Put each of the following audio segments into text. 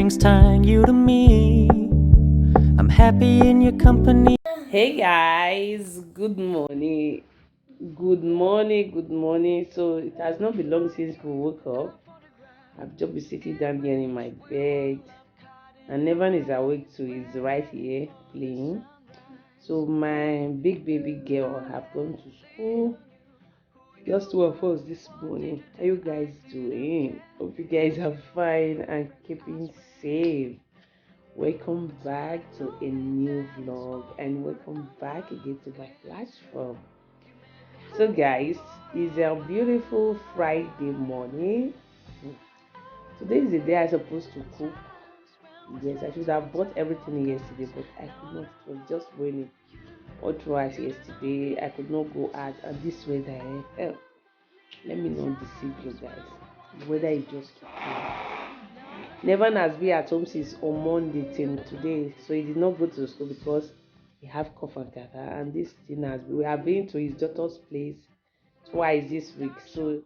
strings tying you to me. I'm happy in your company. Hey guys, good morning. Good morning, good morning. So it has not been long since we woke up. I've just been sitting down here in my bed, and Nevan is awake too. He's right here playing. So my big baby girl have gone to school. Just two of us this morning. How you guys doing? Hope you guys are fine and keeping safe. Welcome back to a new vlog and welcome back again to my platform. So guys, it's a beautiful Friday morning. Today is the day I'm supposed to cook. Yes, I should have bought everything yesterday, but I could not. It was just raining all throughout yesterday. I could not go out, and this weather, let me not deceive you guys. The weather is just too cold. Nevan has been at home since on Monday till today, so he did not go to school because he have cough and catarrh. And this thing has we have been to his daughter's place twice this week, so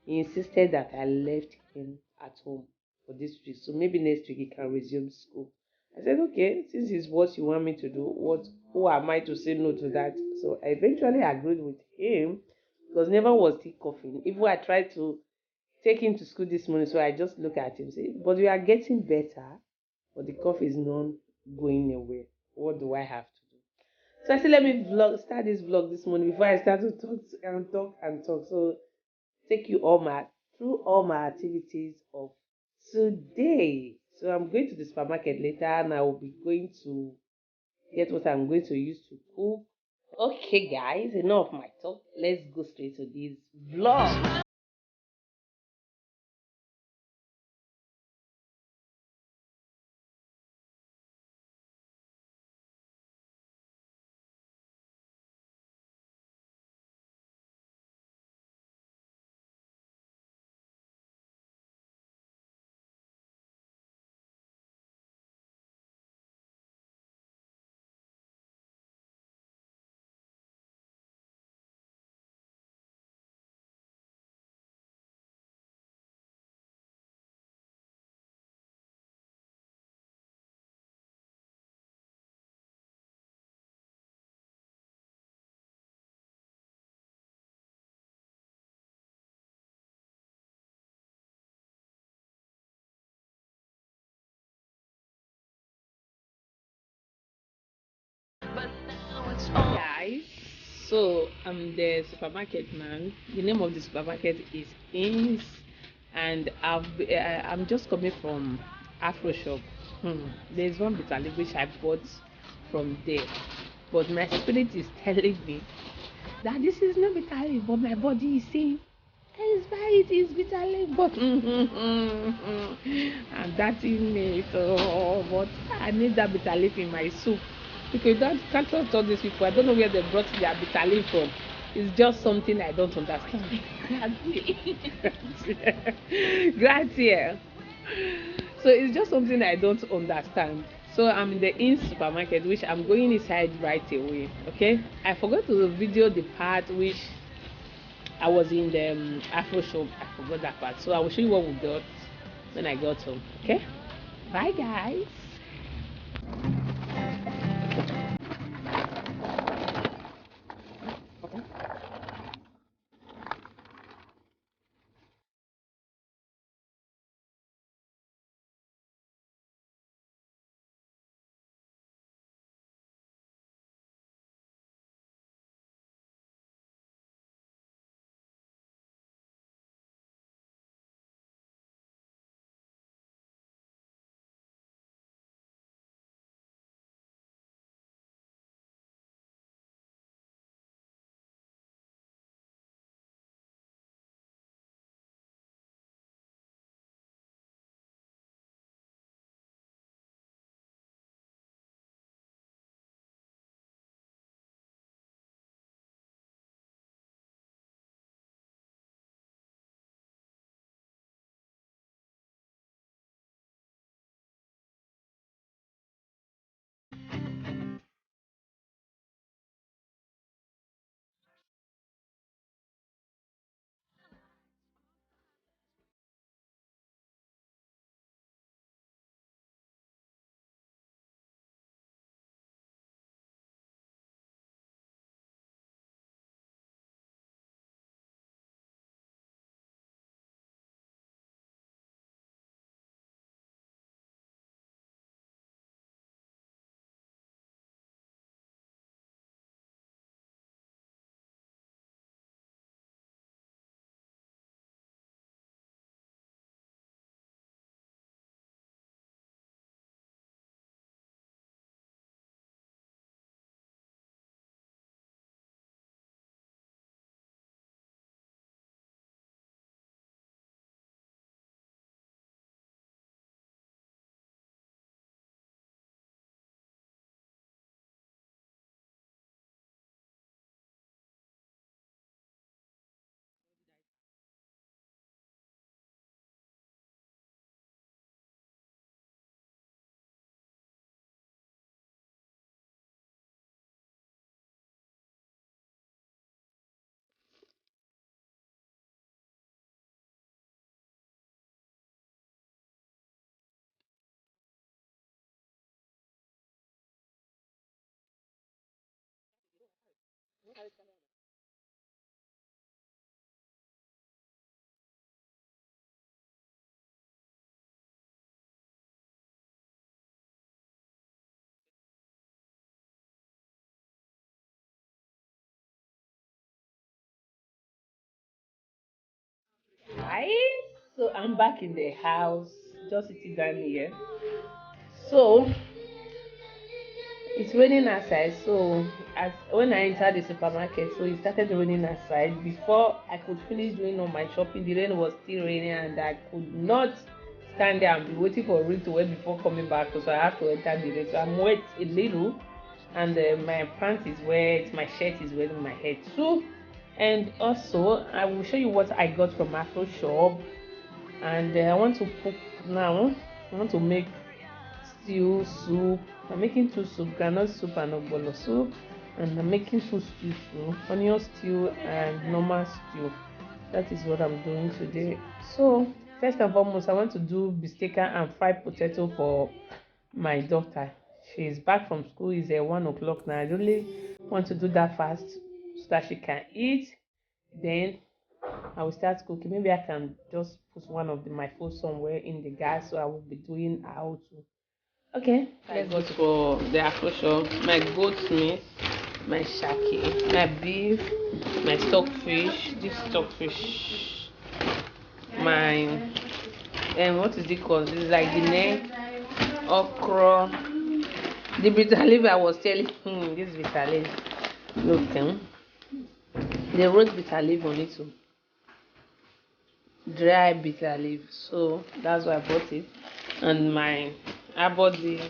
he insisted that I left him at home for this week. So maybe next week he can resume school. I said, okay, since it's what you want me to do, who am I to say no to that? So I eventually agreed with him because Nevan was still coughing. Even I tried to take him to school this morning. So I just look at him say, but we are getting better, but the cough is not going away. What do I have to do? So I said, let me start this vlog this morning before I start to talk and talk and talk. So take you through all my activities of today. So I'm going to the supermarket later and I will be going to get what I'm going to use to cook. Okay guys, enough of my talk. Let's go straight to this vlog. Guys, so I'm the supermarket man. The name of the supermarket is Ins, and I'm just coming from Afro Shop. There's one bitter leaf which I bought from there, but my spirit is telling me that this is not bitter leaf, but my body is saying it's buy it is bitter leaf, but and that in it. Oh, but I need that bitter leaf in my soup because that can't trust all these people. I don't know where they brought their bitter leaf from. It's just something I don't understand. Grazie. So it's just something I don't understand. So I'm in the in supermarket, which I'm going inside right away. Okay, I forgot to video the part which I was in the Afro shop. I forgot that part. So I will show you what we got when I got home. Okay, bye guys. Hi. So I'm back in the house, just sitting down here. So it's raining outside. So as when I entered the supermarket, so it started raining outside. Before I could finish doing all my shopping, the rain was still raining, and I could not stand there and be waiting for rain to wet before coming back. So I have to enter the rain. So I'm wet a little, and my pants is wet, my shirt is wet, my head too. And also, I will show you what I got from Afro Shop. And I want to cook now. I want to make stew soup. I'm making two soup, groundnut soup and ogbolo soup. And I'm making two stew too, onion stew and normal stew. That is what I'm doing today. So first and foremost, I want to do bistecca and fried potato for my daughter. She's back from school. It's 1 o'clock now. I really want to do that fast so that she can eat. Then I will start cooking. Maybe I can just put one of my food somewhere in the gas, so I will be doing how to. Okay, let's go for the akosho. My goat meat, my shaki, my beef, my stockfish. This stockfish, my what is it called? This is like the neck, okra, the bitter leaf. I was telling this bitter leaf. Okay, the roast bitter leaf on it too. Dry bitter leaf, so that's why I bought it. And my I bought the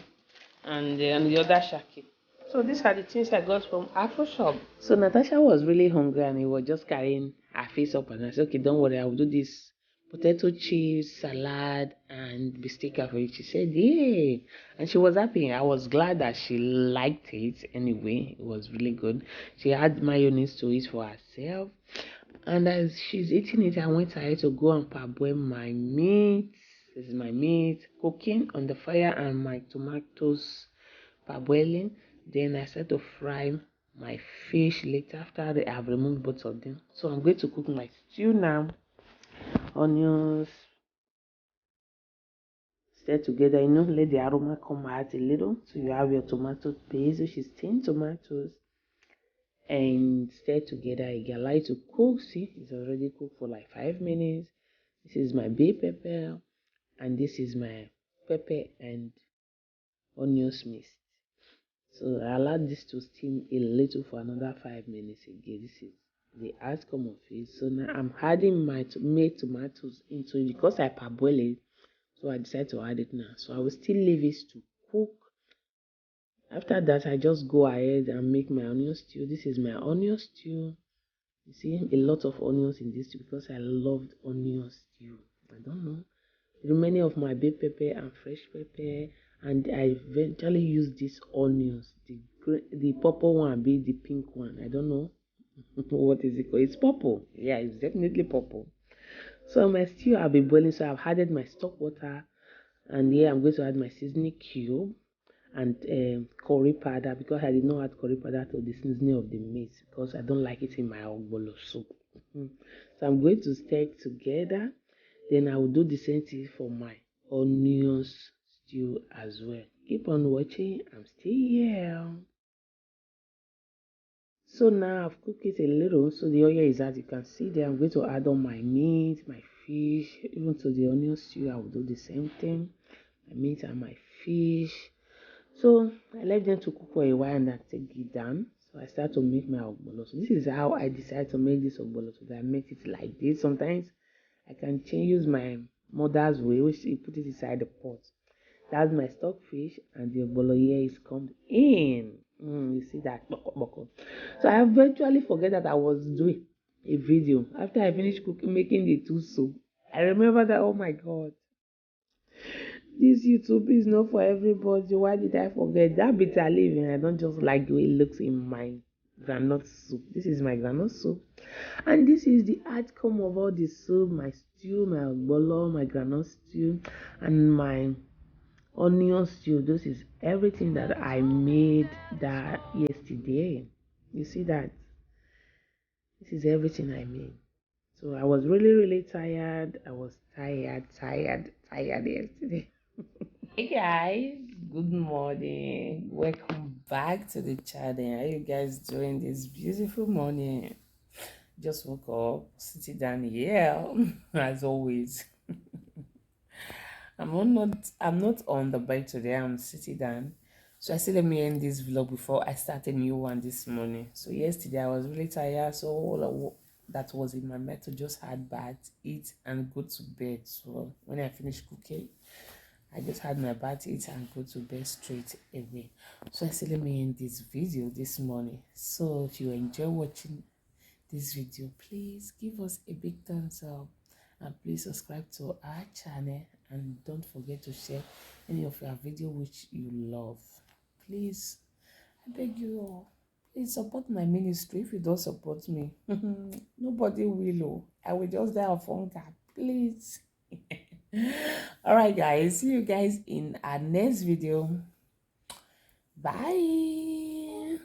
and the other shaki. So these are the things I got from Afro Shop. So Natasha was really hungry and he was just carrying her face up, and I said, okay, don't worry, I'll do this potato chips, salad, and bistecca for you. She said, yay. And she was happy. I was glad that she liked it anyway. It was really good. She had mayonnaise to eat for herself. And as she's eating it, I went ahead to go and parboil my meat. This is my meat cooking on the fire and my tomatoes parboiling. Then I start to fry my fish later after I've removed both of them. So I'm going to cook my stew now. Onions stir together, let the aroma come out a little. So you have your tomato paste, which is 10 tomatoes, and stir together again. Allow it to cook. See, it's already cooked for like 5 minutes. This is my bay pepper, and this is my pepper and onions mixed. So I allow this to steam a little for another 5 minutes again. This is the outcome of it. So now I'm adding my made tomatoes into it because I parboil it. So I decided to add it now. So I will still leave it to cook. After that, I just go ahead and make my onion stew. This is my onion stew. You see a lot of onions in this stew because I loved onion stew. I don't know. Remaining of my bay pepper and fresh pepper, and I eventually use these onions. The purple one be the pink one. I don't know what is it called. It's purple. Yeah, it's definitely purple. So my stew I'll be boiling. So I've added my stock water, and here I'm going to add my seasoning cube and curry powder because I did not add curry powder to the seasoning of the meat because I don't like it in my ogbolo soup. So I'm going to stir it together. Then I will do the same thing for my onions stew as well. Keep on watching. I'm still here. So now I've cooked it a little. So the oil is, as you can see there. I'm going to add on my meat, my fish, even to the onion stew. I will do the same thing. My meat and my fish. So I left them to cook for a while and I take it down. So I start to make my ogbolo. So this is how I decide to make this ogbolo. So I make it like this. Sometimes I can use my mother's way, which she put it inside the pot. That's my stockfish, and the ogbolo here is come in. You see that? Boko, boko. So I eventually forget that I was doing a video after I finished cooking, making the two soup. I remember that. Oh my God, this YouTube is not for everybody. Why did I forget that bitter leaf? And I don't just like the way it looks in my granite soup. This is my granite soup, and this is the outcome of all the soup: my stew, my ogbolo, my granite stew, and my onion stew. This is everything that I made that yesterday. You see that? This is everything I mean. So I was really, really tired. I was tired yesterday. Hey guys, good morning. Welcome back to the channel. How you guys doing this beautiful morning? Just woke up, sitting down here, as always. I'm not on the bed today. I'm sitting down. So I said let me end this vlog before I start a new one this morning. So yesterday I was really tired, so that was in my mind to just had bath, eat, and go to bed. So when I finished cooking, I just had my bath, eat, and go to bed straight away. So I said let me end this video this morning. So if you enjoy watching this video, please give us a big thumbs up and please subscribe to our channel, and don't forget to share any of your video which you love. Please, I beg you all, please support my ministry. If you don't support me, nobody will. I will just die of hunger, please. All right guys, see you guys in our next video. Bye.